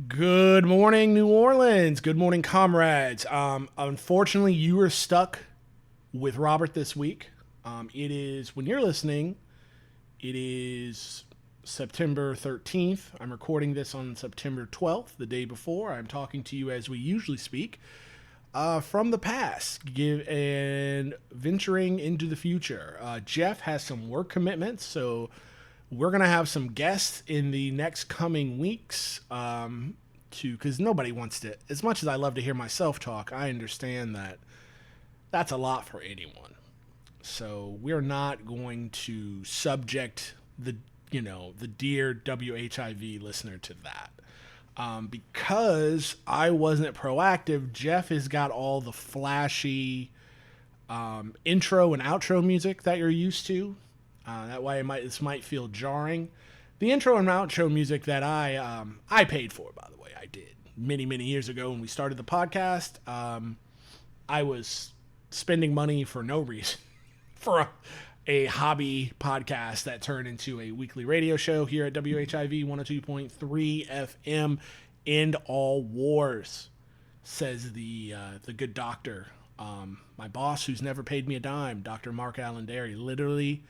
Good morning, New Orleans. Good morning, comrades. Unfortunately, you are stuck with Robert this week. It is, when you're listening, it is September 13th. I'm recording this on September 12th, the day before. I'm talking to you as we usually speak from the past and venturing into the future. Jeff has some work commitments, so we're going to have some guests in the next coming weeks because nobody wants to, as much as I love to hear myself talk, I understand that that's a lot for anyone. So we're not going to subject the dear WHIV listener to that. Because I wasn't proactive, Jeff has got all the flashy intro and outro music that you're used to. That way, this might feel jarring. The intro and outro music that I paid for, by the way, I did many years ago when we started the podcast. I was spending money for no reason for a hobby podcast that turned into a weekly radio show here at WHIV 102.3 FM. End all wars, says the good doctor. My boss, who's never paid me a dime, Dr. Mark Allen Derry, literally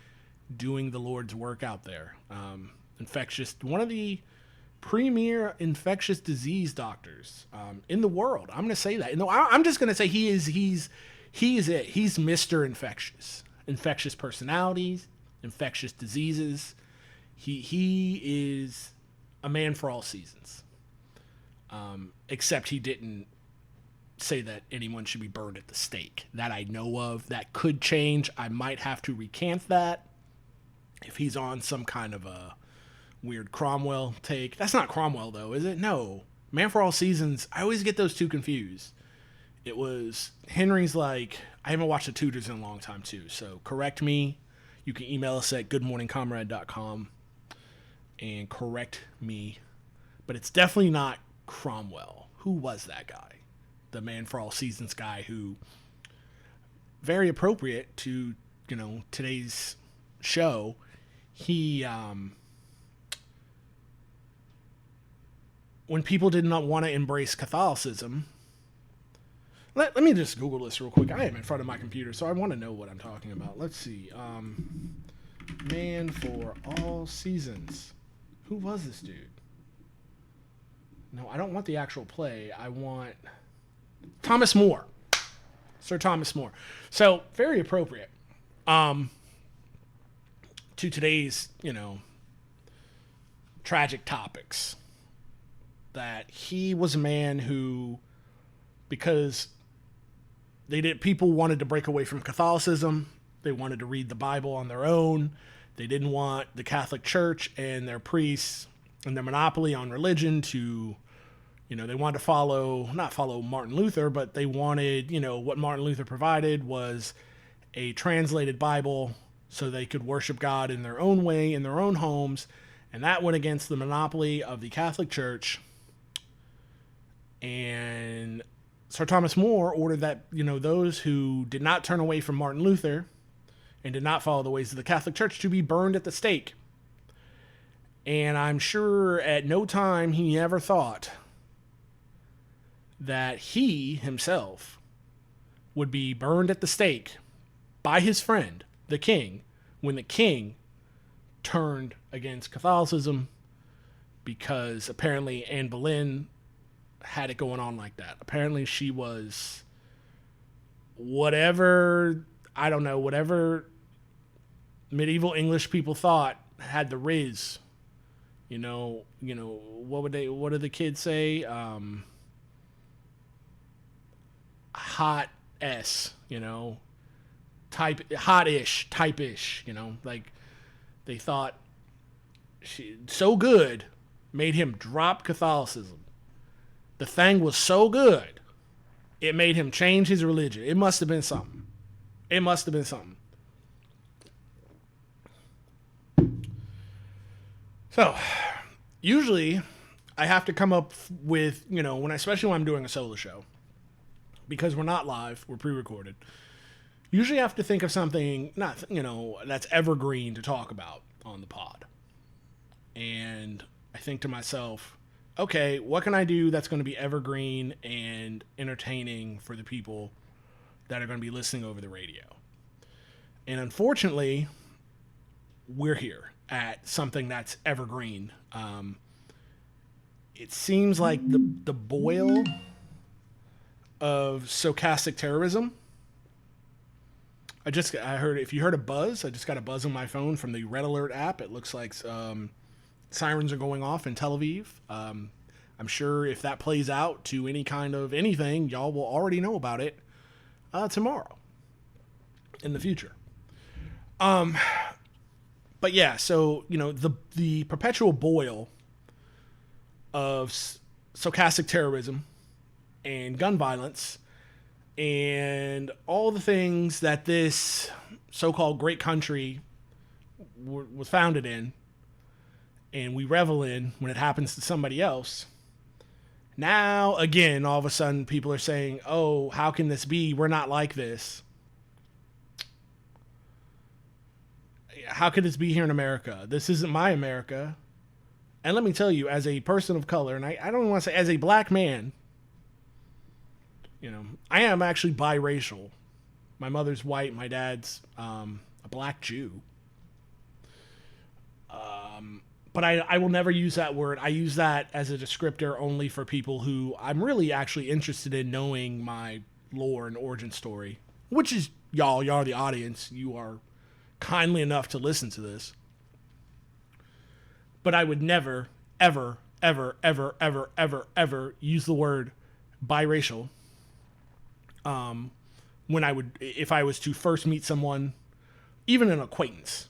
doing the Lord's work out there. One of the premier infectious disease doctors in the world. I'm going to say that. No, I'm just going to say he is it. He's Mr. Infectious personalities, infectious diseases. He is a man for all seasons. Except he didn't say that anyone should be burned at the stake. That I know of. That could change. I might have to recant that if he's on some kind of a weird Cromwell take. That's not Cromwell, though, is it? No. Man for All Seasons, I always get those two confused. It was Henry's I haven't watched the Tudors in a long time, too, so correct me. You can email us at goodmorningcomrade.com and correct me. But it's definitely not Cromwell. Who was that guy? The Man for All Seasons guy who, very appropriate to, today's show, he when people did not want to embrace Catholicism. Let me just Google this real quick. I am in front of my computer, so I want to know what I'm talking about. Let's see. Man for All Seasons. Who was this dude? No, I don't want the actual play. I want Thomas More. Sir Thomas More. So, very appropriate. To today's, tragic topics. That he was a man who, because people wanted to break away from Catholicism, they wanted to read the Bible on their own, they didn't want the Catholic Church and their priests and their monopoly on religion to, they wanted to not follow Martin Luther, but they wanted, what Martin Luther provided was a translated Bible so they could worship God in their own way, in their own homes, and that went against the monopoly of the Catholic Church. And Sir Thomas More ordered that, those who did not turn away from Martin Luther and did not follow the ways of the Catholic Church to be burned at the stake. And I'm sure at no time he ever thought that he himself would be burned at the stake by his friend, the king, when the king turned against Catholicism, because apparently Anne Boleyn had it going on like that. Apparently she was whatever medieval English people thought had the riz. What do the kids say? Hot S, type-ish, they thought she so good made him drop Catholicism. The thing was so good, it made him change his religion. It must have been something. So, usually, I have to come up with, especially when I'm doing a solo show, because we're not live, we're pre-recorded. Usually I have to think of something, that's evergreen to talk about on the pod. And I think to myself, okay, what can I do that's going to be evergreen and entertaining for the people that are going to be listening over the radio? And unfortunately, we're here at something that's evergreen. It seems like the boil of stochastic terrorism. I heard, if you heard a buzz, I just got a buzz on my phone from the Red Alert app. It looks like sirens are going off in Tel Aviv. I'm sure if that plays out to any kind of anything, y'all will already know about it tomorrow in the future. But yeah, so, the perpetual boil of stochastic terrorism and gun violence and all the things that this so-called great country was founded in, and we revel in when it happens to somebody else. Now, again, all of a sudden, people are saying, oh, how can this be? We're not like this. How could this be here in America? This isn't my America. And let me tell you, as a person of color, and I don't want to say as a black man, I am actually biracial. My mother's white, my dad's a black Jew. But I will never use that word. I use that as a descriptor only for people who I'm really actually interested in knowing my lore and origin story, which is y'all are the audience. You are kindly enough to listen to this. But I would never, ever, ever, ever, ever, ever, ever use the word biracial if I was to first meet someone, even an acquaintance,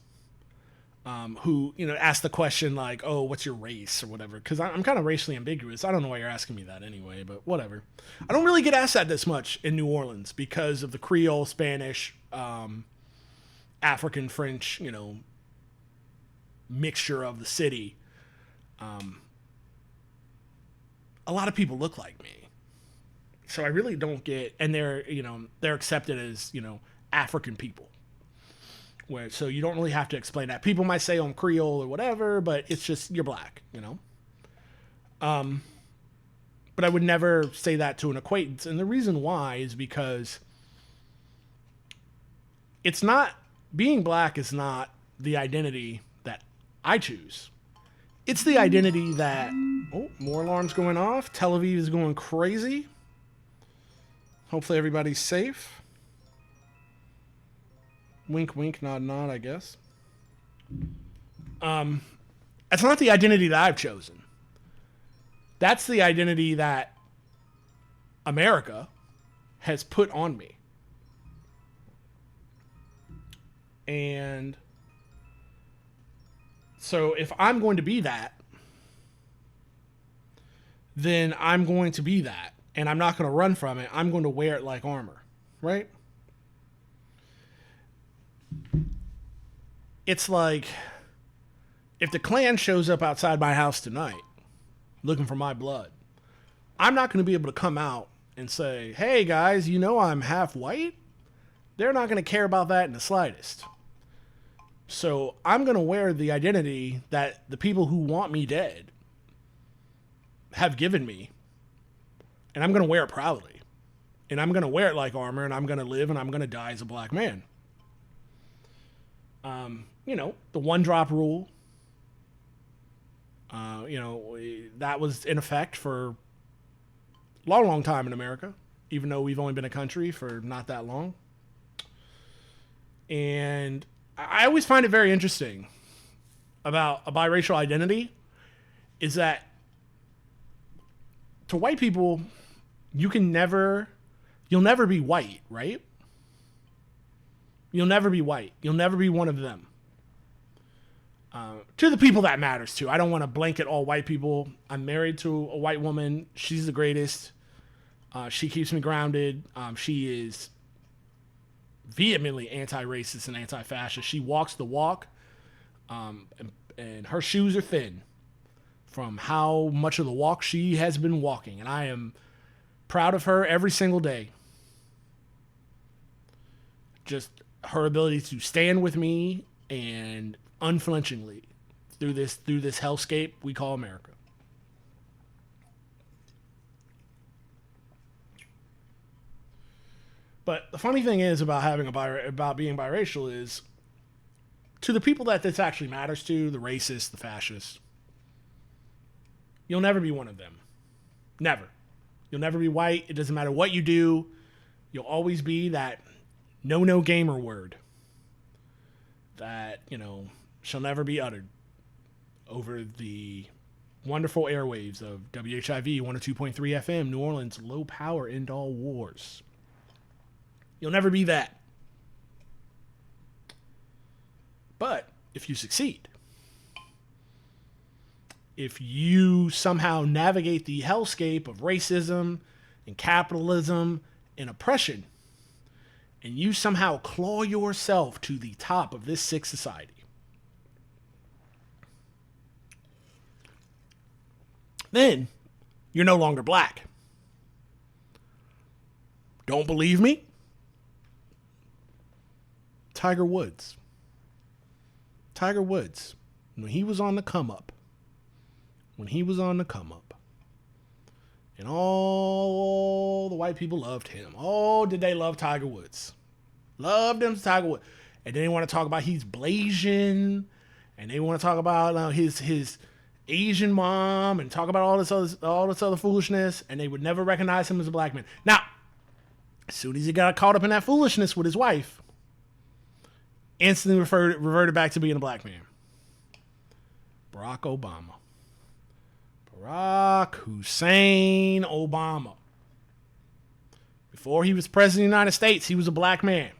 who, asked the question like, oh, what's your race or whatever? Because I'm kind of racially ambiguous. I don't know why you're asking me that anyway, but whatever. I don't really get asked that this much in New Orleans because of the Creole, Spanish, African, French, mixture of the city. A lot of people look like me. So I really don't get, and they're accepted as, African people. So you don't really have to explain that. People might say I'm Creole or whatever, but it's just, you're black, But I would never say that to an acquaintance. And the reason why is because being black is not the identity that I choose. It's the identity that, more alarms going off. Tel Aviv is going crazy. Hopefully everybody's safe. Wink, wink, nod, nod, I guess. That's not the identity that I've chosen. That's the identity that America has put on me. And so if I'm going to be that, then I'm going to be that. And I'm not going to run from it. I'm going to wear it like armor, right? It's like if the Klan shows up outside my house tonight looking for my blood, I'm not going to be able to come out and say, hey guys, I'm half white. They're not going to care about that in the slightest. So I'm going to wear the identity that the people who want me dead have given me. And I'm going to wear it proudly. And I'm going to wear it like armor, and I'm going to live and I'm going to die as a black man. The one drop rule, that was in effect for a long, long time in America, even though we've only been a country for not that long. And I always find it very interesting about a biracial identity is that to white people, you'll never be white, right? You'll never be white. You'll never be one of them. To the people that matters to. I don't want to blanket all white people. I'm married to a white woman. She's the greatest. She keeps me grounded. She is vehemently anti-racist and anti-fascist. She walks the walk, and her shoes are thin from how much of the walk she has been walking. And I am proud of her every single day. Just her ability to stand with me and unflinchingly through this hellscape we call America. But the funny thing is about about being biracial is, to the people that this actually matters to, the racists, the fascists, you'll never be one of them. Never. You'll never be white. It doesn't matter what you do. You'll always be that no gamer word that, shall never be uttered over the wonderful airwaves of WHIV 102.3 FM, New Orleans, low power end all wars. You'll never be that. But if you succeed, if you somehow navigate the hellscape of racism and capitalism and oppression, and you somehow claw yourself to the top of this sick society, then you're no longer black. Don't believe me? Tiger Woods. When he was on the come up, and all the white people loved him. Oh, did they love Tiger Woods? Loved him, Tiger Woods. And then they want to talk about he's Blasian, and they want to talk about his Asian mom, and talk about all this other foolishness, and they would never recognize him as a black man. Now, as soon as he got caught up in that foolishness with his wife, instantly reverted back to being a black man. Barack Obama. Barack Hussein Obama. Before he was president of the United States, he was a black man.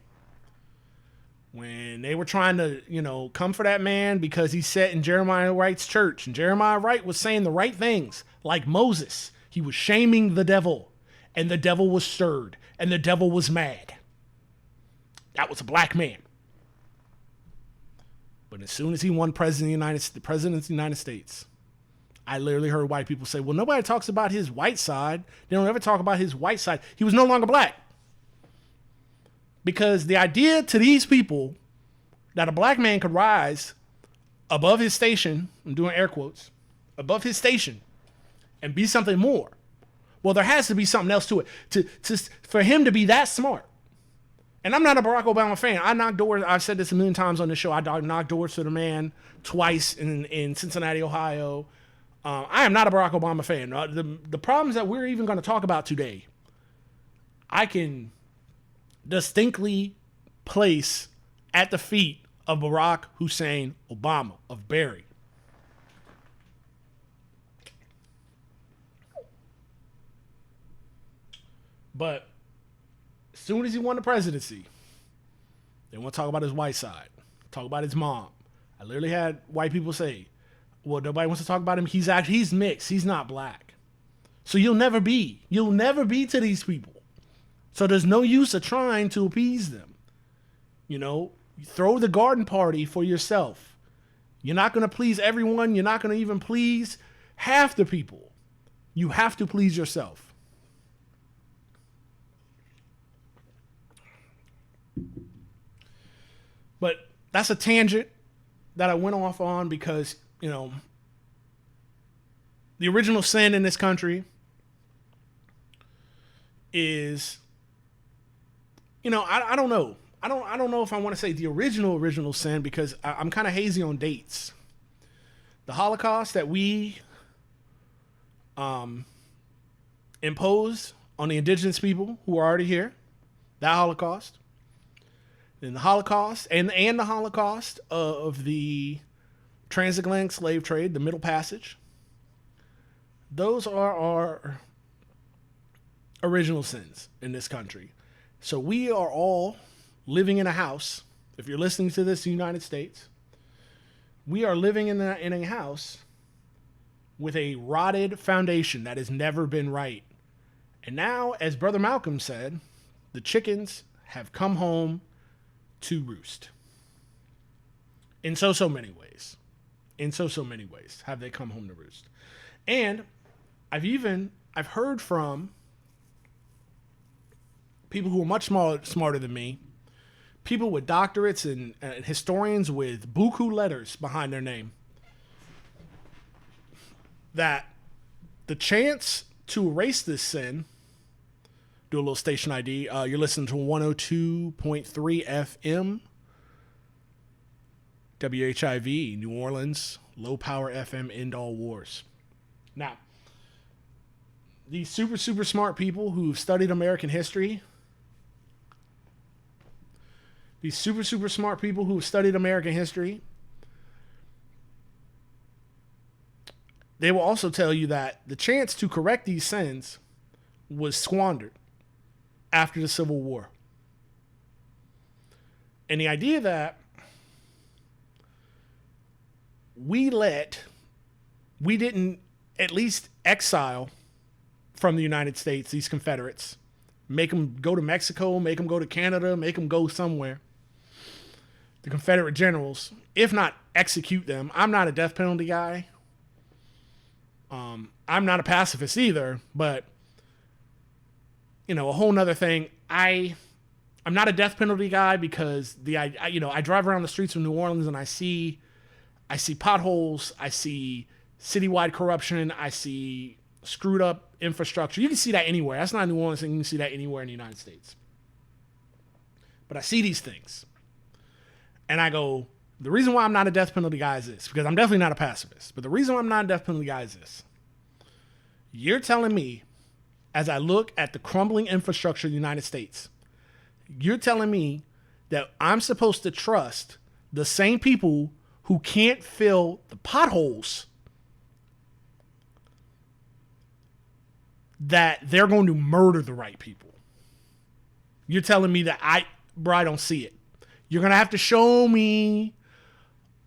When they were trying to, come for that man because he sat in Jeremiah Wright's church, and Jeremiah Wright was saying the right things, like Moses, he was shaming the devil, and the devil was stirred, and the devil was mad. That was a black man. But as soon as he won president of the United States, I literally heard white people say, well, nobody talks about his white side. They don't ever talk about his white side. He was no longer black. Because the idea to these people that a black man could rise above his station, I'm doing air quotes, above his station and be something more. Well, there has to be something else to it. For him to be that smart. And I'm not a Barack Obama fan. I knocked doors. I've said this a million times on the show. I knocked doors to the man twice in Cincinnati, Ohio. I am not a Barack Obama fan. The problems that we're even going to talk about today, I can distinctly place at the feet of Barack Hussein Obama of Barry. But as soon as he won the presidency, they want to talk about his white side, talk about his mom. I literally had white people say, well, nobody wants to talk about him. He's mixed. He's not black. So you'll never be to these people. So there's no use of trying to appease them. You throw the garden party for yourself. You're not going to please everyone. You're not going to even please half the people. You have to please yourself. But that's a tangent that I went off on because, the original sin in this country is, I don't know. I don't know if I want to say the original sin because I'm kind of hazy on dates. The Holocaust that we imposed on the indigenous people who are already here, that Holocaust. And the Holocaust and the Holocaust of the transatlantic slave trade, the Middle Passage. Those are our original sins in this country. So we are all living in a house. If you're listening to this in the United States, we are living in a house with a rotted foundation that has never been right. And now, as Brother Malcolm said, the chickens have come home to roost. In so many ways. In so many ways have they come home to roost. And I've heard from people who are much smarter than me, people with doctorates and historians with buku letters behind their name, that the chance to erase this sin, Do a little station ID. You're listening to 102.3 FM. WHIV, New Orleans, low power FM, end all wars. Now, these super, super smart people who've studied American history, they will also tell you that the chance to correct these sins was squandered after the Civil War. And the idea that we didn't at least exile from the United States these Confederates, make them go to Mexico, make them go to Canada, make them go somewhere. The Confederate generals, if not execute them. I'm not a death penalty guy. I'm not a pacifist either, but a whole nother thing. I'm not a death penalty guy because I drive around the streets of New Orleans and I see potholes, I see citywide corruption, I see screwed up infrastructure. You can see that anywhere. That's not a New Orleans thing. You can see that anywhere in the United States. But I see these things. And I go, the reason why I'm not a death penalty guy is this, because I'm definitely not a pacifist. But the reason why I'm not a death penalty guy is this. You're telling me, as I look at the crumbling infrastructure of the United States, you're telling me that I'm supposed to trust the same people who can't fill the potholes, that they're going to murder the right people. You're telling me that I don't see it. You're going to have to show me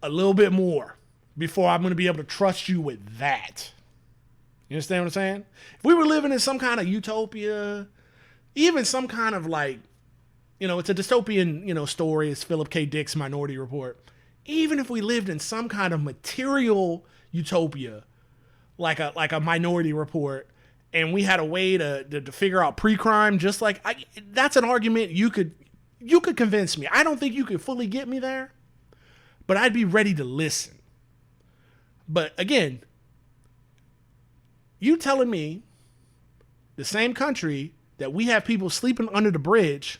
a little bit more before I'm going to be able to trust you with that. You understand what I'm saying? If we were living in some kind of utopia, even some kind of it's a dystopian, story. It's Philip K. Dick's Minority Report. Even if we lived in some kind of material utopia, like a Minority Report, and we had a way to figure out pre-crime, that's an argument you could convince me. I don't think you could fully get me there, but I'd be ready to listen. But again, you telling me the same country that we have people sleeping under the bridge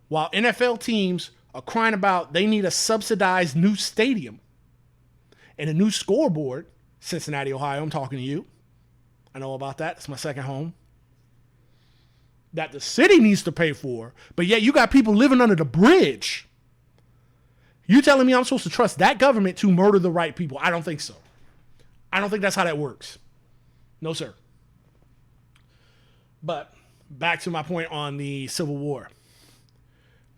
while NFL teams are crying about they need a subsidized new stadium and a new scoreboard. Cincinnati, Ohio, I'm talking to you. I know about that. It's my second home. That the city needs to pay for, but yet you got people living under the bridge. You telling me I'm supposed to trust that government to murder the right people? I don't think so. I don't think that's how that works. No, sir. But back to my point on the Civil War.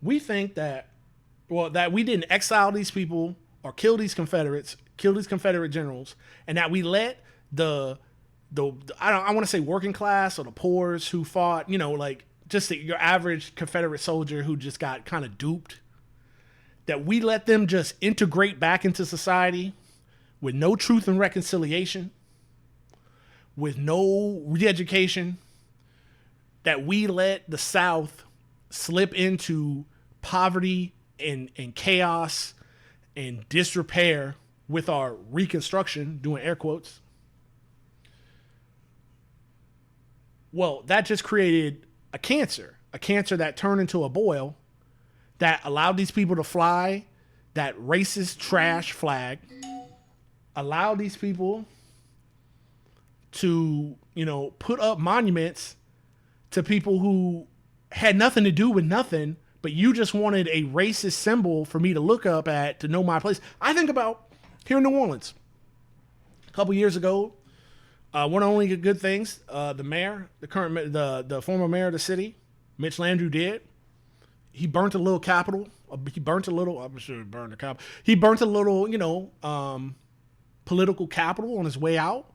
We think that we didn't exile these people or kill these Confederates, kill these Confederate generals, and that we let I want to say working class or the poors who fought, just your average Confederate soldier who just got kind of duped, that we let them just integrate back into society with no truth and reconciliation, with no re-education, that we let the South slip into poverty and chaos and disrepair with our reconstruction, doing air quotes. Well, that just created a cancer that turned into a boil that allowed these people to fly that racist trash flag, allowed these people to, put up monuments to people who had nothing to do with nothing, but you just wanted a racist symbol for me to look up at to know my place. I think about here in New Orleans, a couple years ago, one of the only good things the mayor, the former mayor of the city, Mitch Landrieu, did. He burnt a little Capitol. I'm sure he burned the Capitol. He burnt a little, political capital on his way out.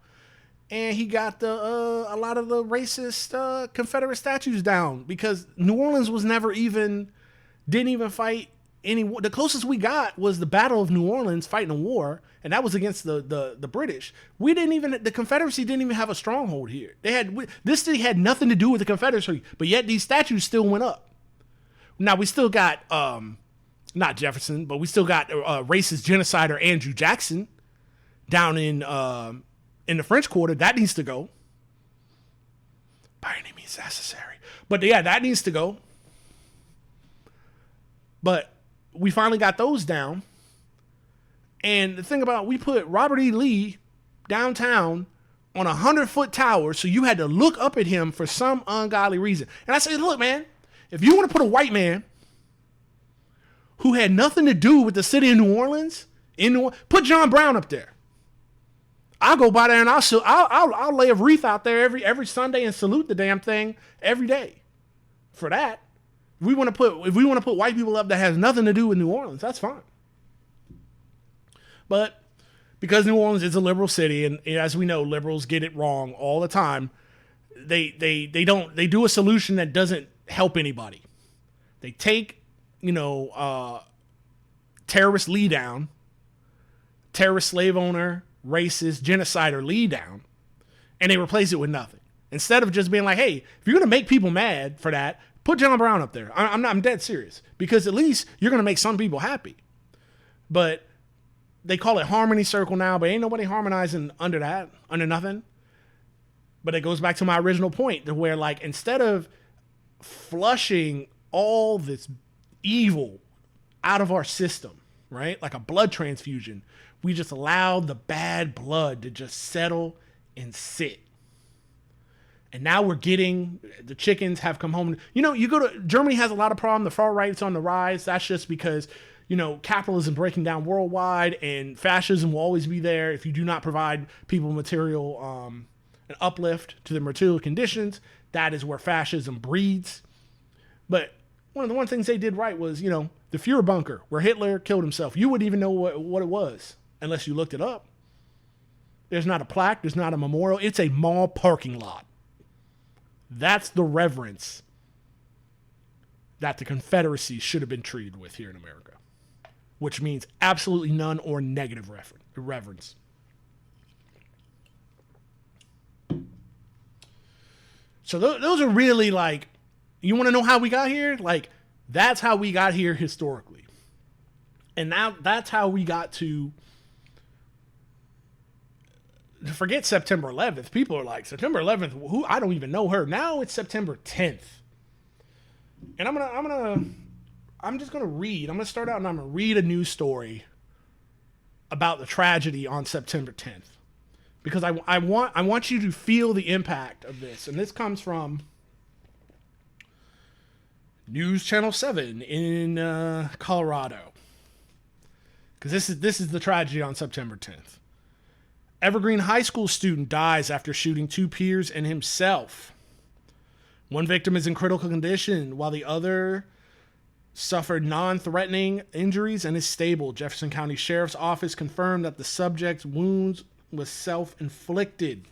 And he got a lot of the racist Confederate statues down because New Orleans was didn't even fight any war. The closest we got was the Battle of New Orleans fighting a war, and that was against the British. The Confederacy didn't even have a stronghold here. This city had nothing to do with the Confederacy, but yet these statues still went up. Now we still got not Jefferson, but we still got racist genocider Andrew Jackson down in the French Quarter. That needs to go. by any means necessary. But yeah, that needs to go. But we finally got those down. And the thing about, we put Robert E. Lee downtown on a 100-foot tower, so you had to look up at him for some ungodly reason. And I said, look, man, if you want to put a white man who had nothing to do with the city of New Orleans, put John Brown up there. I'll go by there and I'll lay a wreath out there every Sunday and salute the damn thing every day. For that, if we want to put white people up that has nothing to do with New Orleans, that's fine. But because New Orleans is a liberal city, and as we know, liberals get it wrong all the time, they do a solution that doesn't help anybody. They take, terrorist Lee down, terrorist slave owner, racist, genocider Lee down, and they replace it with nothing. Instead of just being like, hey, if you're going to make people mad for that, put John Brown up there. I'm dead serious. Because at least you're going to make some people happy. But they call it harmony circle now, but ain't nobody harmonizing under nothing. But it goes back to my original point, to where, like, instead of flushing all this evil out of our system, right? Like a blood transfusion, we just allowed the bad blood to just settle and sit. And now we're getting, the chickens have come home. You go to, Germany has a lot of problem. The far right's on the rise. That's just because, capitalism breaking down worldwide, and fascism will always be there if you do not provide people material, an uplift to their material conditions. That is where fascism breeds. But one of the things they did right was, the Fuhrer bunker where Hitler killed himself. You wouldn't even know what it was unless you looked it up. There's not a plaque. There's not a memorial. It's a mall parking lot. That's the reverence that the Confederacy should have been treated with here in America, which means absolutely none or negative reverence. So those are really, like, you want to know how we got here? Like, that's how we got here historically. And now that's how we got to forget September 11th. People are like, September 11th, who? I don't even know her. Now it's September 10th. And I'm just going to read. I'm going to start out and I'm going to read a news story about the tragedy on September 10th. Because I want you to feel the impact of this. And this comes from News Channel 7 in Colorado. Because this is the tragedy on September 10th. Evergreen High School student dies after shooting two peers and himself. One victim is in critical condition, while the other suffered non-threatening injuries and is stable. Jefferson County Sheriff's Office confirmed that the subject's wounds was self-inflicted.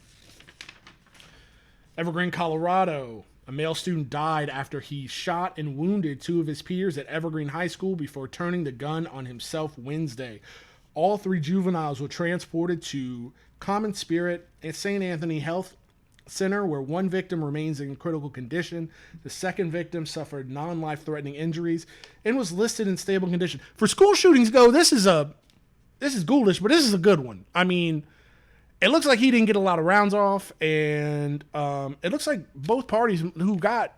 Evergreen, Colorado. A male student died after he shot and wounded two of his peers at Evergreen High School before turning the gun on himself Wednesday. All three juveniles were transported to Common Spirit at St. Anthony Health Center, where one victim remains in critical condition. The second victim suffered non-life-threatening injuries and was listed in stable condition. For school shootings go, this is ghoulish, but this is a good one. I mean, it looks like he didn't get a lot of rounds off, and it looks like both parties who got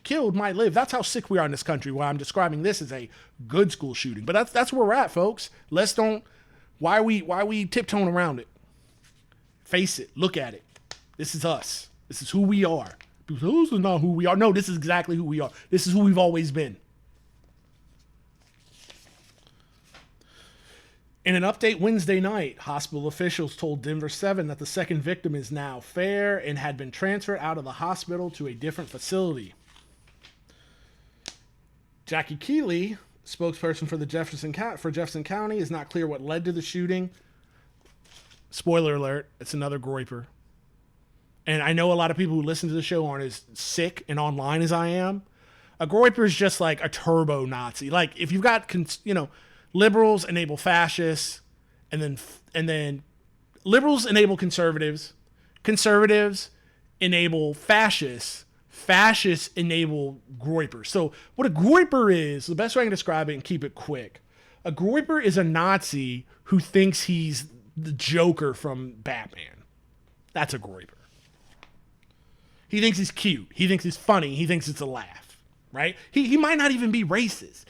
killed might live. That's how sick we are in this country, why I'm describing this as a good school shooting. But that's where we're at, folks. Why are we tiptoeing around it? Face it. Look at it. This is us. This is who we are. People say, this is not who we are. No, this is exactly who we are. This is who we've always been. In an update Wednesday night, hospital officials told Denver 7 that the second victim is now fair and had been transferred out of the hospital to a different facility. Jackie Keeley, spokesperson for Jefferson County, is not clear what led to the shooting. Spoiler alert, it's another groiper. And I know a lot of people who listen to the show aren't as sick and online as I am. A groiper is just like a turbo Nazi. Like, if you've got, liberals enable fascists, and then liberals enable conservatives, conservatives enable fascists, fascists enable groypers. So what a groyper is, the best way I can describe it and keep it quick, a groyper is a Nazi who thinks he's the Joker from Batman. That's a groyper. He thinks he's cute. He thinks he's funny. He thinks it's a laugh, right? He might not even be racist.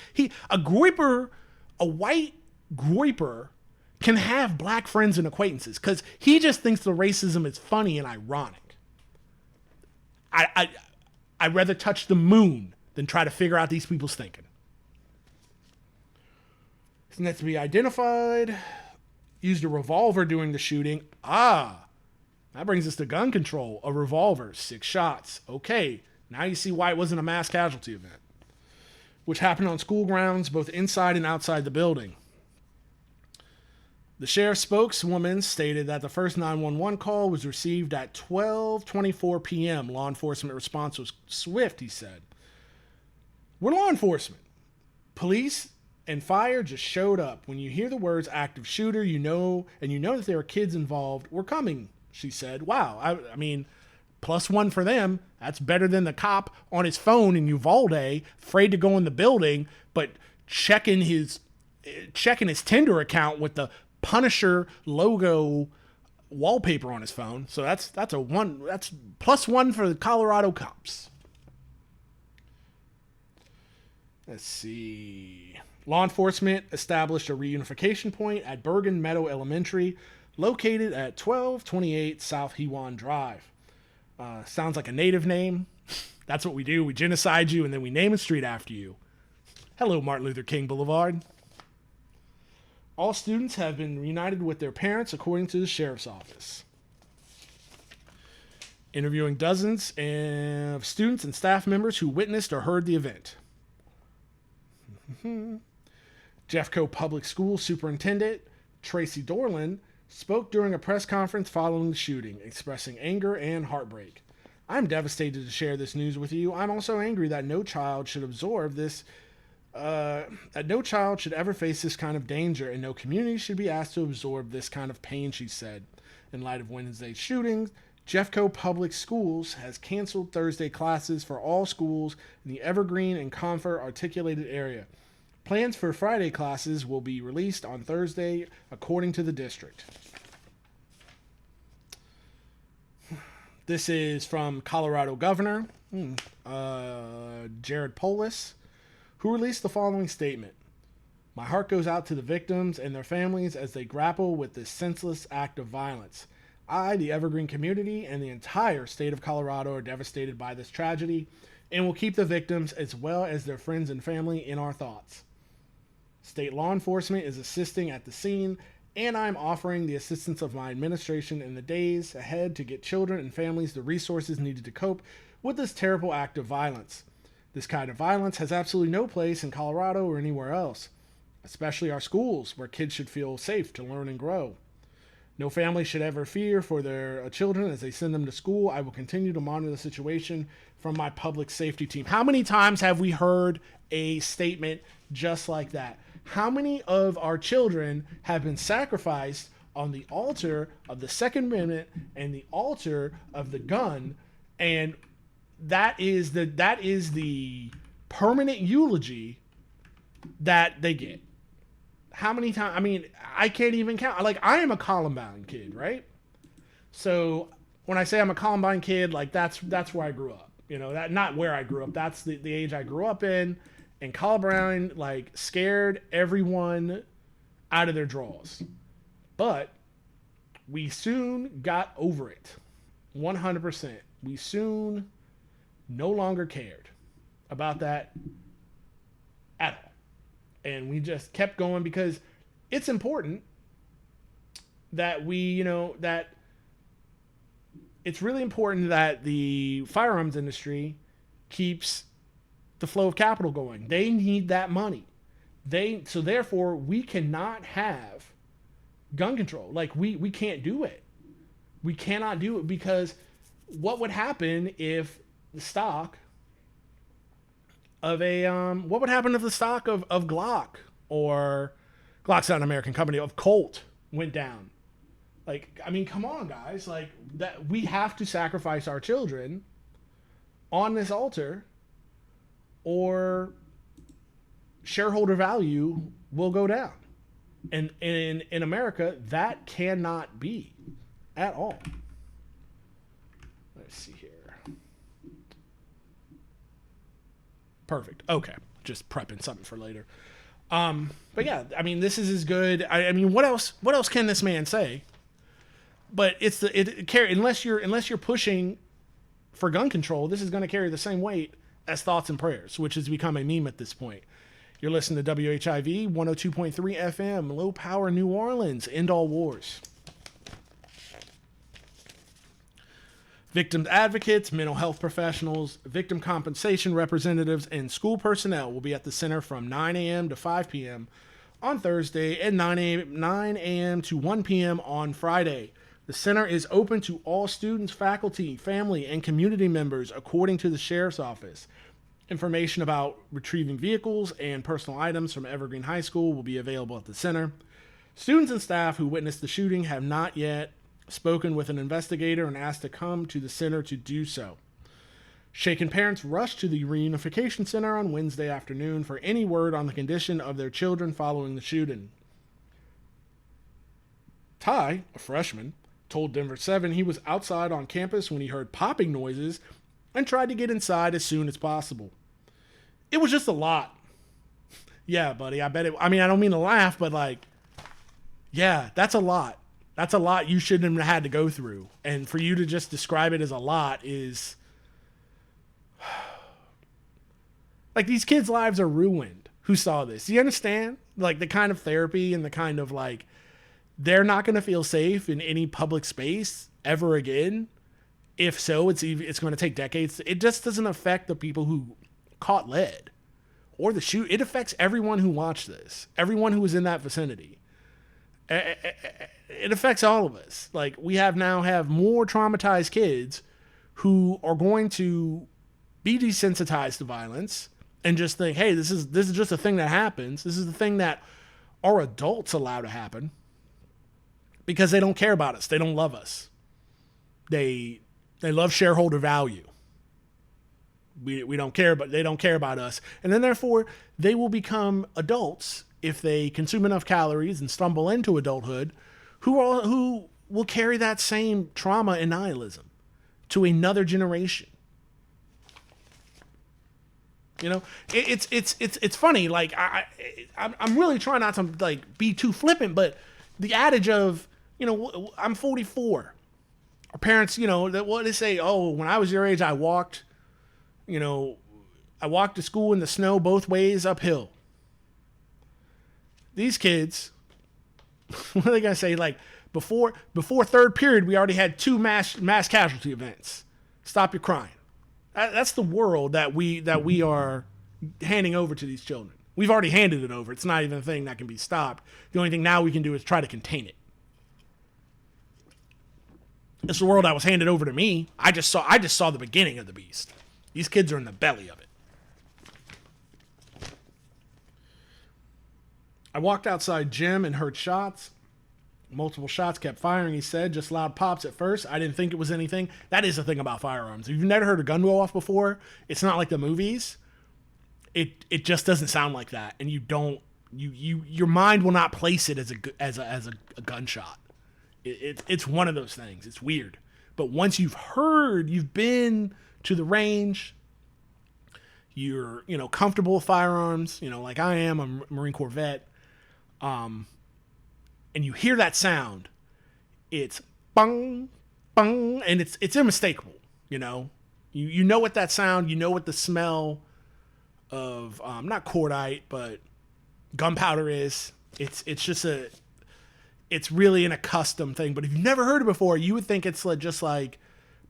A white groiper can have black friends and acquaintances because he just thinks the racism is funny and ironic. I'd rather touch the moon than try to figure out these people's thinking. It's not to be identified. Used a revolver during the shooting. That brings us to gun control. A revolver, 6 shots. Okay, now you see why it wasn't a mass casualty event, which happened on school grounds, both inside and outside the building. The sheriff's spokeswoman stated that the first 911 call was received at 12:24 p.m. Law enforcement response was swift, he said. We're law enforcement. Police and fire just showed up. When you hear the words active shooter, you know that there are kids involved. We're coming, she said. Wow, I mean, +1 for them. That's better than the cop on his phone in Uvalde, afraid to go in the building, but checking his Tinder account with the Punisher logo wallpaper on his phone. So that's a one. That's +1 for the Colorado cops. Let's see. Law enforcement established a reunification point at Bergen Meadow Elementary, located at 1228 South Hewan Drive. Sounds like a native name. That's what we do. We genocide you and then we name a street after you. Hello, Martin Luther King Boulevard. All students have been reunited with their parents, according to the sheriff's office. Interviewing dozens of students and staff members who witnessed or heard the event. Jeffco Public School Superintendent Tracy Dorland spoke during a press conference following the shooting, expressing anger and heartbreak. I'm devastated to share this news with you. I'm also angry that no child should absorb this, that no child should ever face this kind of danger, and no community should be asked to absorb this kind of pain, she said. In light of Wednesday's shootings, Jeffco Public Schools has canceled Thursday classes for all schools in the Evergreen and Comfort articulated area. Plans for Friday classes will be released on Thursday, according to the district. This is from Colorado Governor Jared Polis, who released the following statement. My heart goes out to the victims and their families as they grapple with this senseless act of violence. I, the Evergreen community, and the entire state of Colorado are devastated by this tragedy and will keep the victims as well as their friends and family in our thoughts. State law enforcement is assisting at the scene, and I'm offering the assistance of my administration in the days ahead to get children and families the resources needed to cope with this terrible act of violence. This kind of violence has absolutely no place in Colorado or anywhere else, especially our schools, where kids should feel safe to learn and grow. No family should ever fear for their children as they send them to school. I will continue to monitor the situation from my public safety team. How many times have we heard a statement just like that? How many of our children have been sacrificed on the altar of the Second Amendment and the altar of the gun? And that is the permanent eulogy that they get. How many times? I mean, I can't even count. Like, I am a Columbine kid, right? So when I say I'm a Columbine kid, like that's where I grew up. You know, that not where I grew up. That's the age I grew up in. And Columbine, like, scared everyone out of their drawers. But we soon got over it. 100%. We soon no longer cared about that at all. And we just kept going because it's important that that it's really important that the firearms industry keeps the flow of capital going. They need that money. So therefore we cannot have gun control. Like we can't do it. We cannot do it because what would happen if the stock of what would happen if the stock of Glock, or Glock's not an American company, of Colt went down? Like, I mean, come on, guys. Like, that we have to sacrifice our children on this altar, or shareholder value will go down. And in America, that cannot be at all. me see here. Perfect. Okay. Just prepping something for later. But yeah, I mean, this is as good. I mean, what else can this man say? But unless you're pushing for gun control, this is going to carry the same weight as thoughts and prayers, which has become a meme at this point. You're listening to WHIV 102.3 FM, low power New Orleans, end all wars. Victim advocates, mental health professionals, victim compensation representatives, and school personnel will be at the center from 9 a.m. to 5 p.m. on Thursday and 9 a.m. to 1 p.m. on Friday. The center is open to all students, faculty, family, and community members, according to the Sheriff's Office. Information about retrieving vehicles and personal items from Evergreen High School will be available at the center. Students and staff who witnessed the shooting have not yet spoken with an investigator and asked to come to the center to do so. Shaken parents rushed to the reunification center on Wednesday afternoon for any word on the condition of their children following the shooting. Ty, a freshman, told Denver 7 he was outside on campus when he heard popping noises and tried to get inside as soon as possible. It was just a lot. Yeah, buddy, I bet it. I mean, I don't mean to laugh, but like, yeah, that's a lot. That's a lot you shouldn't have had to go through. And for you to just describe it as a lot is... like, these kids' lives are ruined who saw this. Do you understand? Like, the kind of therapy and the kind of, like, they're not going to feel safe in any public space ever again. If so, it's going to take decades. It just doesn't affect the people who caught lead or the shoot. It affects everyone who watched this, everyone who was in that vicinity. It affects all of us. Like, we now have more traumatized kids who are going to be desensitized to violence and just think, hey, this is just a thing that happens. This is the thing that our adults allow to happen because they don't care about us. They don't love us. They love shareholder value. We don't care, but they don't care about us. And then therefore they will become adults if they consume enough calories and stumble into adulthood, who will carry that same trauma and nihilism to another generation. You know, it's funny. Like I'm really trying not to like be too flippant, but the adage of, you know, I'm 44. Our parents, you know, what they say, oh, when I was your age, I walked to school in the snow both ways uphill. These kids, what are they going to say? Like, before third period, we already had 2 mass casualty events. Stop your crying. That's the world that we are handing over to these children. We've already handed it over. It's not even a thing that can be stopped. The only thing now we can do is try to contain it. It's the world that was handed over to me. I just saw the beginning of the beast. These kids are in the belly of it. I walked outside gym and heard shots. Multiple shots kept firing, he said. Just loud pops at first. I didn't think it was anything. That is the thing about firearms. If you've never heard a gun go off before, it's not like the movies. It just doesn't sound like that. And your mind will not place it as a gunshot. It's one of those things. It's weird. But once you've been to the range, you're, comfortable with firearms, like I am, I'm a Marine Corps vet. And you hear that sound, it's bung, bung, and it's unmistakable, You know what that sound, what the smell of, not cordite, but gunpowder is. It's really an accustomed thing. But if you've never heard it before, you would think it's just like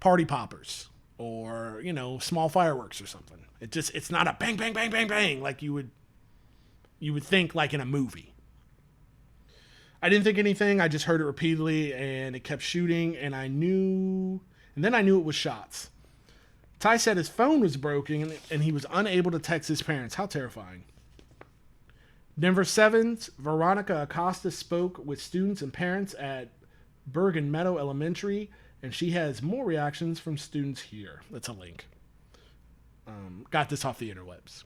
party poppers or, small fireworks or something. It's not a bang, bang, bang, bang, bang, like you would think like in a movie. I didn't think anything. I just heard it repeatedly and it kept shooting and then I knew it was shots. Ty said his phone was broken and he was unable to text his parents. How terrifying. Denver 7's Veronica Acosta spoke with students and parents at Bergen Meadow Elementary, and she has more reactions from students here. That's a link. Got this off the interwebs.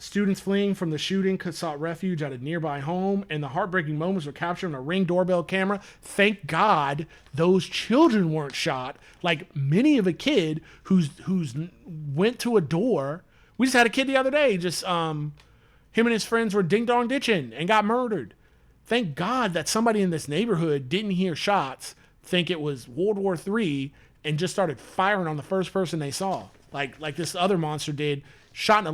Students fleeing from the shooting could sought refuge at a nearby home, and the heartbreaking moments were captured on a Ring doorbell camera. Thank God those children weren't shot. Like many of a kid who's went to a door. We just had a kid the other day. Just him and his friends were ding dong ditching and got murdered. Thank God that somebody in this neighborhood didn't hear shots, think it was World War III, and just started firing on the first person they saw. Like this other monster did. Shot a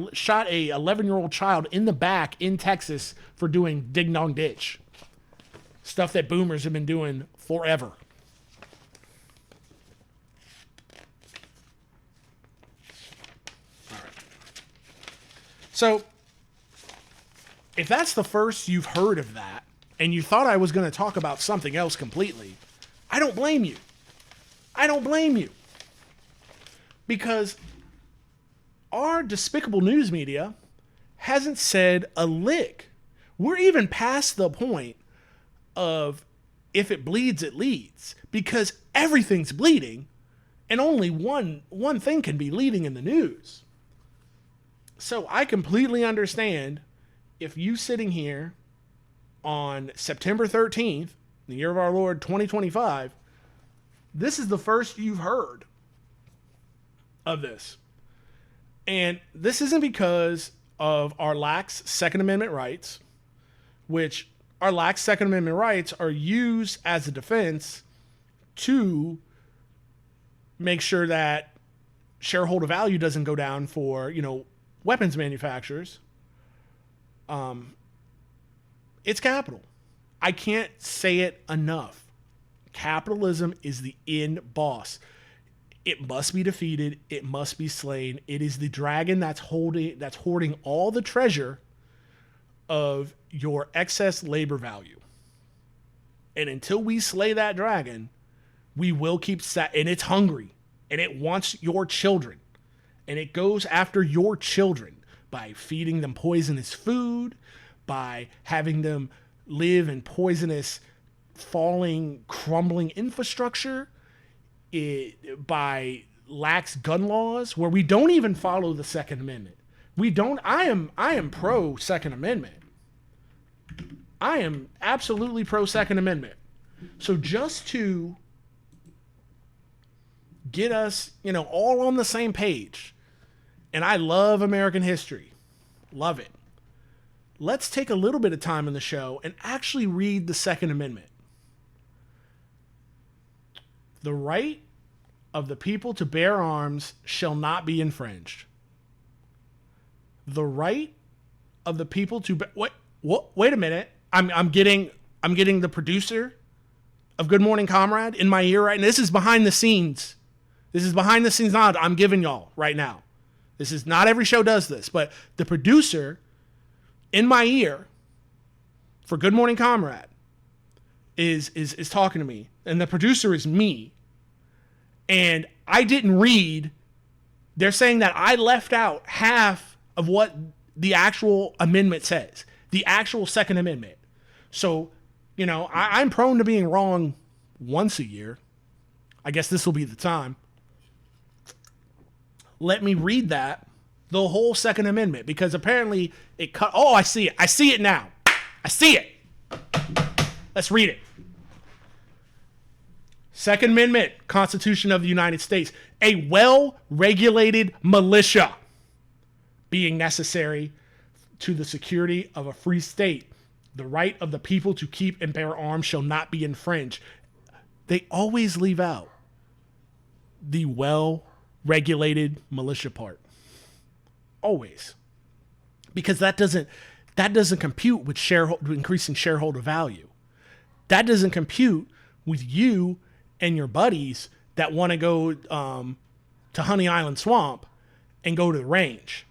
11-year-old child in the back in Texas for doing ding dong ditch. Stuff that boomers have been doing forever. All right. So, if that's the first you've heard of that, and you thought I was going to talk about something else completely, I don't blame you. I don't blame you. Because our despicable news media hasn't said a lick. We're even past the point of if it bleeds, it leads. Because everything's bleeding, and only one thing can be leading in the news. So I completely understand if you sitting here on September 13th, the year of our Lord 2025, this is the first you've heard of this. And this isn't because of our lax Second Amendment rights, which our lax Second Amendment rights are used as a defense to make sure that shareholder value doesn't go down for, weapons manufacturers. It's capital. I can't say it enough. Capitalism is the end boss. It must be defeated. It must be slain. It is the dragon that's hoarding all the treasure of your excess labor value. And until we slay that dragon, we will keep and it's hungry and it wants your children, and it goes after your children by feeding them poisonous food, by having them live in poisonous, falling, crumbling infrastructure, by lax gun laws where we don't even follow the Second Amendment. I am pro Second Amendment. I am absolutely pro Second Amendment. So just to get us, all on the same page, and I love American history. Love it. Let's take a little bit of time in the show and actually read the Second Amendment. The right of the people to bear arms shall not be infringed. The right of the people to wait a minute. I'm getting the producer of Good Morning Comrade in my ear right now. This is behind the scenes. This is behind the scenes knowledge I'm giving y'all right now. This is not every show does this, but the producer in my ear for Good Morning Comrade is talking to me, and the producer is me. And I didn't read. They're saying that I left out half of what the actual amendment says, the actual Second Amendment. So, I'm prone to being wrong once a year. I guess this will be the time. Let me read the whole Second Amendment, because apparently it cut. Oh, I see it. I see it now. I see it. Let's read it. Second Amendment, Constitution of the United States. A well-regulated militia being necessary to the security of a free state. The right of the people to keep and bear arms shall not be infringed. They always leave out the well-regulated militia part. Always. Because that doesn't compute with increasing shareholder value. That doesn't compute with you and your buddies that want to go to Honey Island Swamp and go to the range.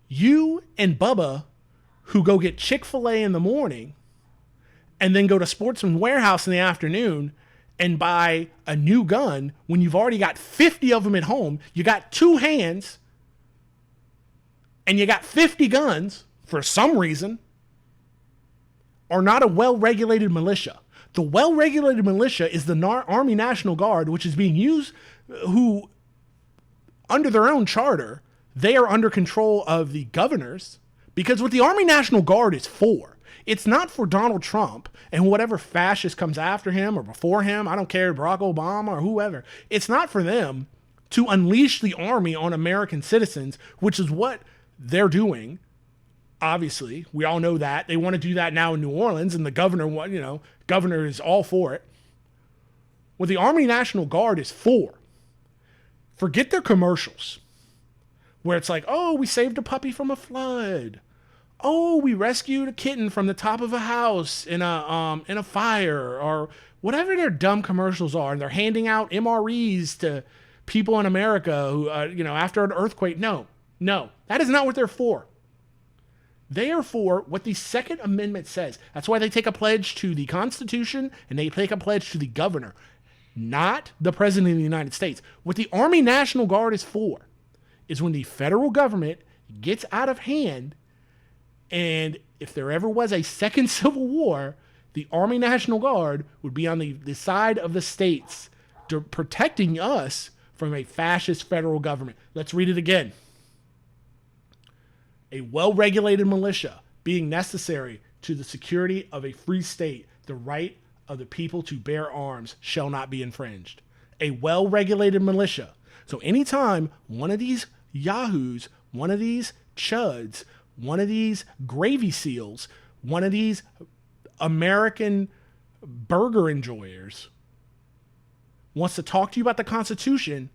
You and Bubba, who go get Chick-fil-A in the morning and then go to Sportsman Warehouse in the afternoon and buy a new gun when you've already got 50 of them at home, you got two hands, and you got 50 guns for some reason, are not a well-regulated militia. The well-regulated militia is the Army National Guard, which is being used, who, under their own charter, they are under control of the governors, Because what the Army National Guard is for, it's not for Donald Trump and whatever fascist comes after him or before him. I don't care, Barack Obama or whoever. It's not for them to unleash the army on American citizens, which is what they're doing. Obviously, we all know that. They want to do that now in New Orleans, and the governor is all for it. What the Army National Guard is for, forget their commercials, where it's like, oh, we saved a puppy from a flood. Oh, we rescued a kitten from the top of a house in a fire, or whatever their dumb commercials are, and they're handing out MREs to people in America who, after an earthquake. No, that is not what they're for. They are for what the Second Amendment says. That's why they take a pledge to the Constitution and they take a pledge to the governor, not the President of the United States. What the Army National Guard is for is when the federal government gets out of hand, and if there ever was a second Civil War, the Army National Guard would be on the side of the states protecting us from a fascist federal government. Let's read it again. A well-regulated militia being necessary to the security of a free state, the right of the people to bear arms shall not be infringed. A well-regulated militia. So anytime one of these yahoos, one of these chuds, one of these gravy seals, one of these American burger enjoyers wants to talk to you about the Constitution,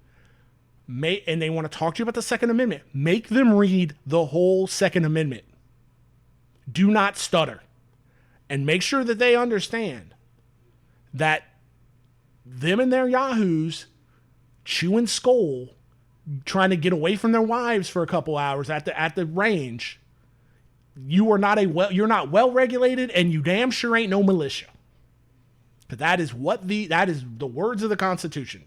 and they want to talk to you about the Second Amendment, make them read the whole Second Amendment. Do not stutter. And make sure that they understand that them and their yahoos chewing skull, trying to get away from their wives for a couple hours at the range, you're not well regulated, and you damn sure ain't no militia. But that is the words of the Constitution.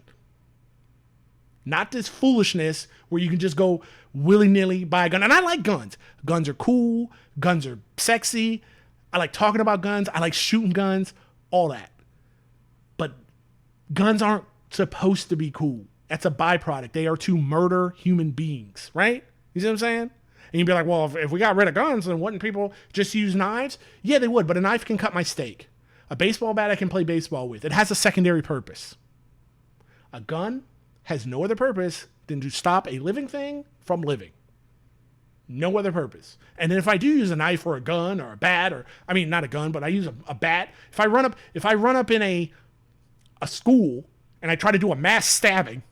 Not this foolishness where you can just go willy-nilly buy a gun. And I like guns. Guns are cool. Guns are sexy. I like talking about guns. I like shooting guns. All that. But guns aren't supposed to be cool. That's a byproduct. They are to murder human beings, right? You see what I'm saying? And you'd be like, well, if we got rid of guns, then wouldn't people just use knives? Yeah, they would, but a knife can cut my steak. A baseball bat I can play baseball with. It has a secondary purpose. A gun has no other purpose than to stop a living thing from living. No other purpose. And then if I do use a knife or a gun or a bat, not a gun, but I use a bat. If I run up in a school and I try to do a mass stabbing,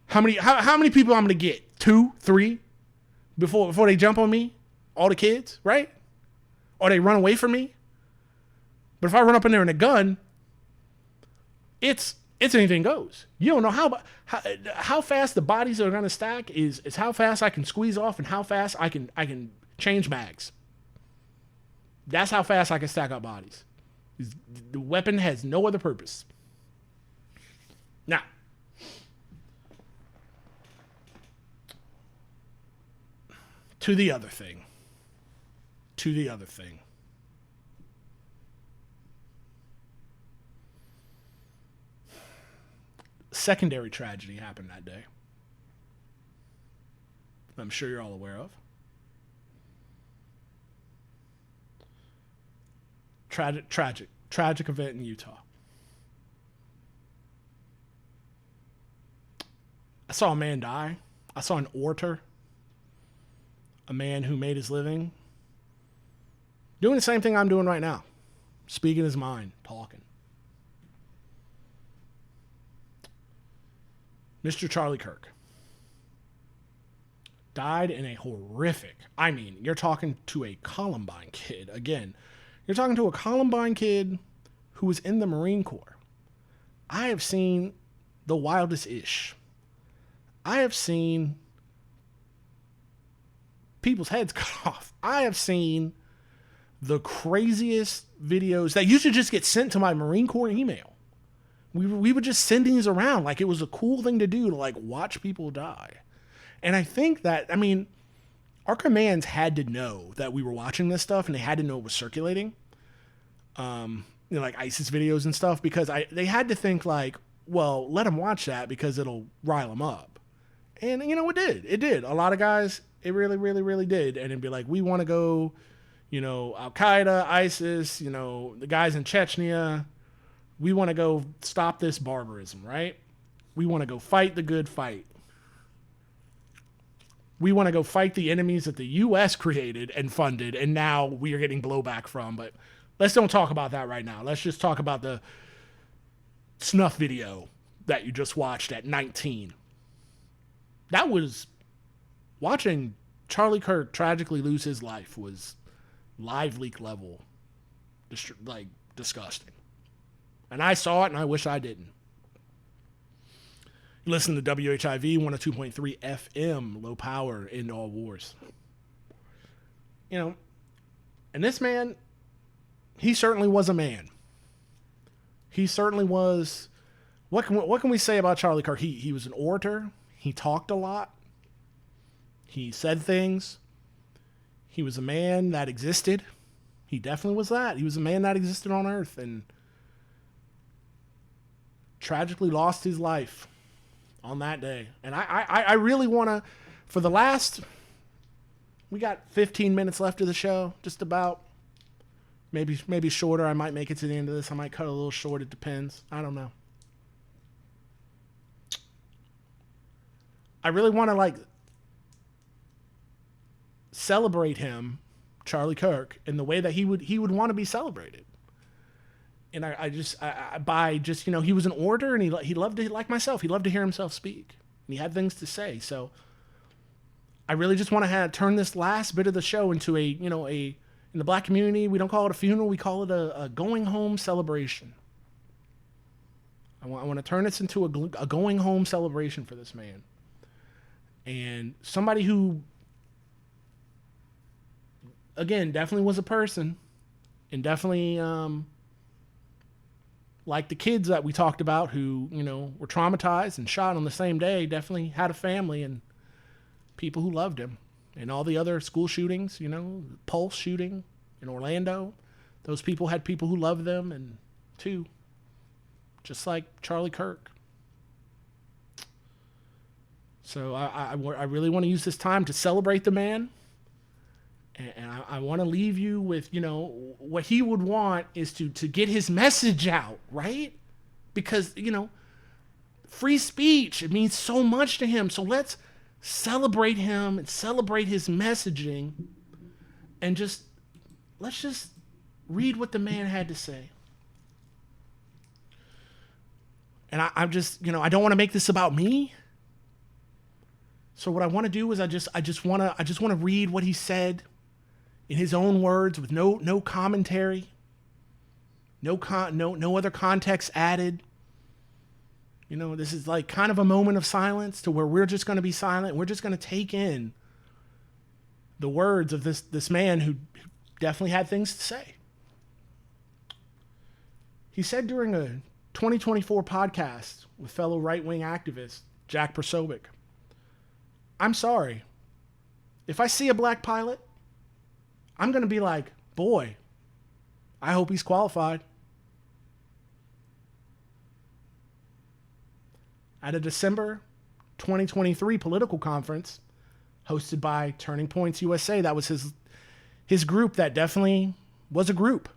how many people I'm gonna get? 2, 3 before they jump on me? All the kids, right? Or they run away from me? But if I run up in there in a gun, it's anything goes. You don't know how fast the bodies are going to stack is how fast I can squeeze off and how fast I can change mags. That's how fast I can stack up bodies. The weapon has no other purpose. Now, to the other thing. Secondary tragedy happened that day. I'm sure you're all aware of. Tragic event in Utah. I saw a man die. I saw an orator, a man who made his living doing the same thing I'm doing right now, speaking his mind, talking. Mr. Charlie Kirk died in a horrific, you're talking to a Columbine kid. Again, you're talking to a Columbine kid who was in the Marine Corps. I have seen the wildest ish. I have seen people's heads cut off. I have seen the craziest videos that used to just get sent to my Marine Corps email. We would just send these around like it was a cool thing to do, to like watch people die. And I think that, our commands had to know that we were watching this stuff, and they had to know it was circulating. Like ISIS videos and stuff, because they had to think like, well, let them watch that because it'll rile them up. And it did. It did. A lot of guys It really, really, really did. And it'd be like, we want to go, Al-Qaeda, ISIS, the guys in Chechnya. We want to go stop this barbarism, right? We want to go fight the good fight. We want to go fight the enemies that the U.S. created and funded, and now we are getting blowback from. But let's don't talk about that right now. Let's just talk about the snuff video that you just watched at 19. That was, watching Charlie Kirk tragically lose his life was live leak level, disgusting. And I saw it, and I wish I didn't. Listen to WHIV 102.3 FM, low power, end all wars. And this man, he certainly was a man. He certainly was. What can we say about Charlie Kirk? He was an orator. He talked a lot. He said things. He was a man that existed. He definitely was that. He was a man that existed on Earth and tragically lost his life on that day. And I really want to, for the last, we got 15 minutes left of the show, just about. Maybe shorter. I might make it to the end of this. I might cut a little short. It depends. I don't know. I really want to celebrate him, Charlie Kirk, in the way that he would want to be celebrated. And he was an orator, and he loved to, like myself, he loved to hear himself speak, and he had things to say. So I really just want to turn this last bit of the show into in the black community, we don't call it a funeral, we call it a going home celebration. I want to turn this into a going home celebration for this man. And somebody who, again, definitely was a person, and definitely, like the kids that we talked about who, were traumatized and shot on the same day, definitely had a family and people who loved him. And all the other school shootings, Pulse shooting in Orlando, those people had people who loved them, and too, just like Charlie Kirk. So I really want to use this time to celebrate the man. And I want to leave you with, what he would want is to get his message out, right? Because, free speech, it means so much to him. So let's celebrate him and celebrate his messaging, and let's just read what the man had to say. And I'm just, I don't want to make this about me. So what I want to do is I just want to read what he said in his own words, with no commentary, no other context added. This is like kind of a moment of silence to where we're just going to be silent. We're just going to take in the words of this man who definitely had things to say. He said during a 2024 podcast with fellow right-wing activist Jack Persovic, "I'm sorry. If I see a black pilot, I'm going to be like, boy, I hope he's qualified." At a December 2023 political conference hosted by Turning Points USA, that was his group that definitely was a group.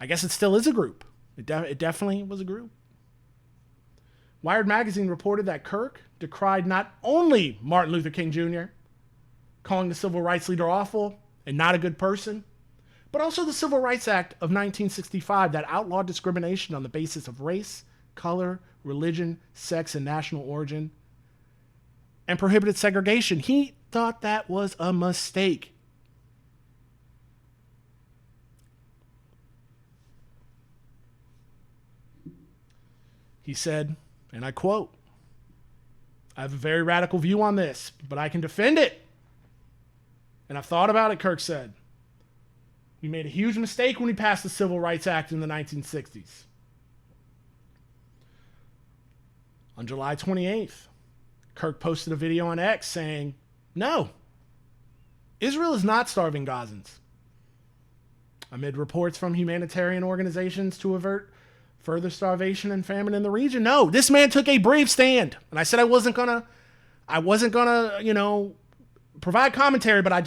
I guess it still is a group. It definitely was a group. Wired magazine reported that Kirk decried not only Martin Luther King Jr., calling the civil rights leader awful and not a good person, but also the Civil Rights Act of 1965 that outlawed discrimination on the basis of race, color, religion, sex, and national origin, and prohibited segregation. He thought that was a mistake. He said, and I quote, "I have a very radical view on this, but I can defend it. And I've thought about it," Kirk said. "We made a huge mistake when we passed the Civil Rights Act in the 1960s. On July 28th, Kirk posted a video on X saying, "No, Israel is not starving Gazans." Amid reports from humanitarian organizations to avert further starvation and famine in the region. No, this man took a brave stand. And I said I wasn't gonna, provide commentary, but I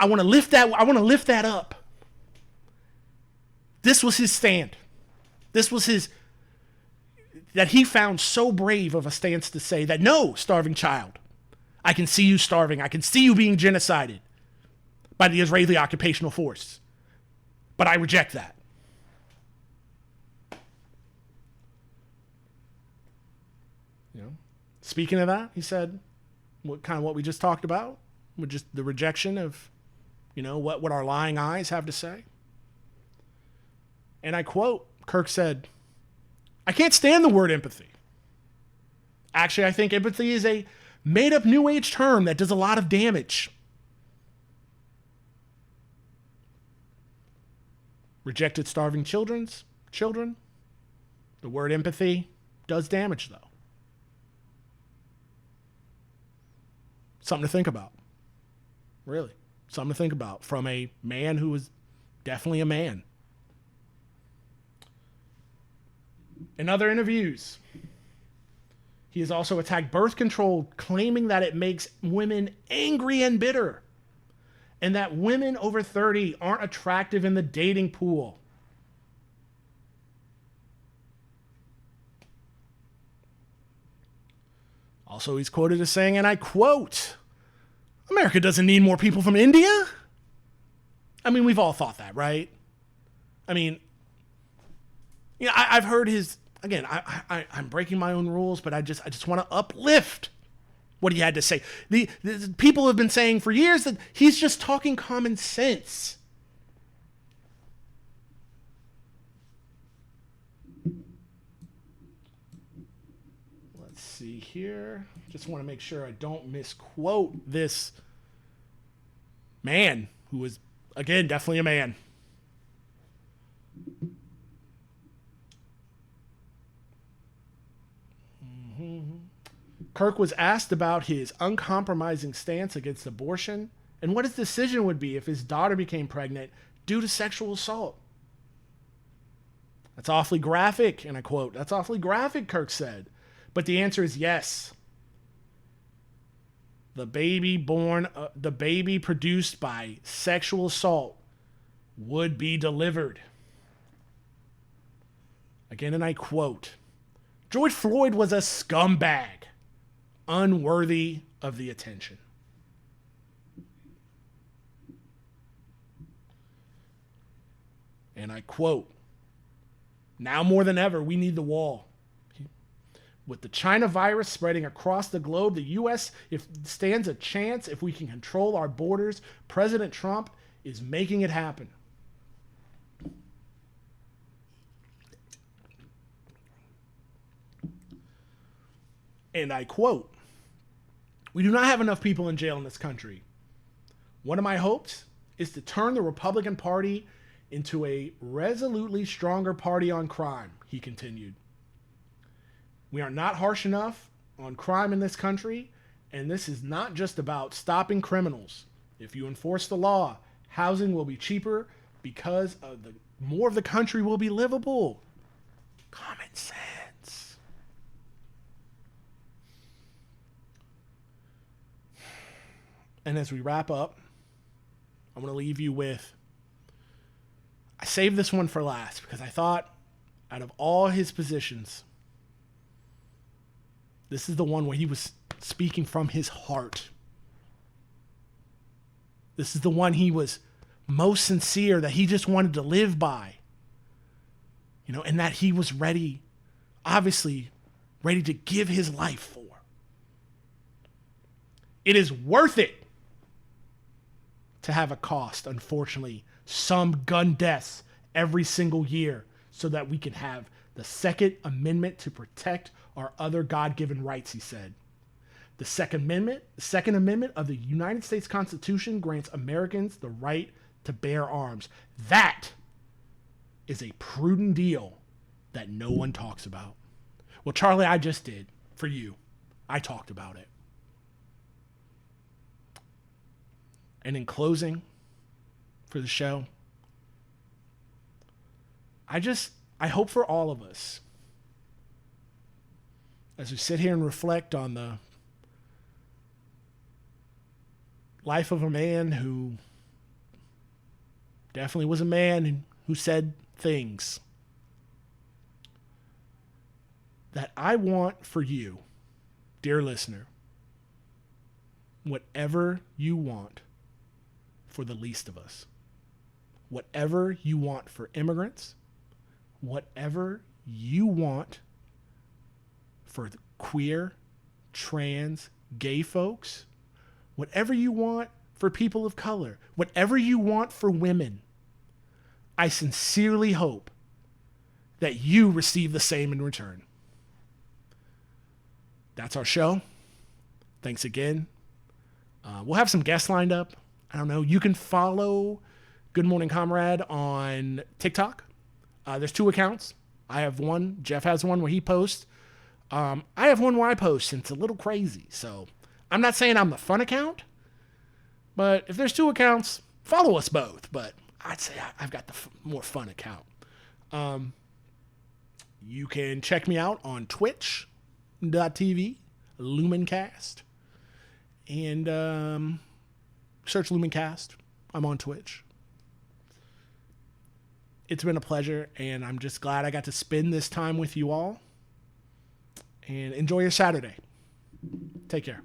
want to lift that up. This was his stand. This was that he found so brave of a stance to say that, no, starving child, I can see you starving. I can see you being genocided by the Israeli occupational force. But I reject that. Speaking of that, he said, what we just talked about, with just the rejection of, what our lying eyes have to say. And I quote, Kirk said, I can't stand the word empathy. Actually, I think empathy is a made-up New Age term that does a lot of damage. Rejected starving children. The word empathy does damage, though. Something to think about. Really. Something to think about from a man who was definitely a man. In other interviews, he has also attacked birth control, claiming that it makes women angry and bitter, and that women over 30 aren't attractive in the dating pool. Also, he's quoted as saying, and I quote, America doesn't need more people from India. I mean, we've all thought that, right? I mean, I've heard his, again, I'm breaking my own rules, but I just want to uplift what he had to say. The people have been saying for years that he's just talking common sense. Let's see here. Just want to make sure I don't misquote this man who is, again, definitely a man. Kirk was asked about his uncompromising stance against abortion and what his decision would be if his daughter became pregnant due to sexual assault. That's awfully graphic, and I quote, that's awfully graphic, Kirk said. But the answer is yes. The baby produced by sexual assault would be delivered. Again, and I quote, George Floyd was a scumbag, unworthy of the attention. And I quote, now more than ever, we need the wall. With the China virus spreading across the globe, the U.S. stands a chance if we can control our borders. President Trump is making it happen. And I quote, we do not have enough people in jail in this country. One of my hopes is to turn the Republican Party into a resolutely stronger party on crime, he continued. We are not harsh enough on crime in this country, and this is not just about stopping criminals. If you enforce the law, housing will be cheaper because more of the country will be livable. Common sense. And as we wrap up, I'm going to leave you with, I saved this one for last because I thought out of all his positions, this is the one where he was speaking from his heart. This is the one he was most sincere, that he just wanted to live by. And that he was ready, obviously, ready to give his life for. It is worth it to have a cost, unfortunately, some gun deaths every single year so that we can have the Second Amendment to protect our other God-given rights, he said. The Second Amendment of the United States Constitution grants Americans the right to bear arms. That is a prudent deal that no one talks about. Well, Charlie, I just did for you. I talked about it. And in closing for the show, I hope for all of us, as we sit here and reflect on the life of a man who definitely was a man who said things that I want for you, dear listener, whatever you want for the least of us, whatever you want for immigrants, whatever you want for the queer, trans, gay folks, whatever you want for people of color, whatever you want for women, I sincerely hope that you receive the same in return. That's our show. Thanks again. We'll have some guests lined up. I don't know. You can follow Good Morning Comrade on TikTok. There's 2 accounts. I have one. Jeff has one where he posts. I have one where I post, and it's a little crazy. So I'm not saying I'm the fun account, but if there's 2 accounts, follow us both. But I'd say I've got the more fun account. You can check me out on twitch.tv, Lumencast, and search Lumencast. I'm on Twitch. It's been a pleasure, and I'm just glad I got to spend this time with you all. And enjoy your Saturday. Take care.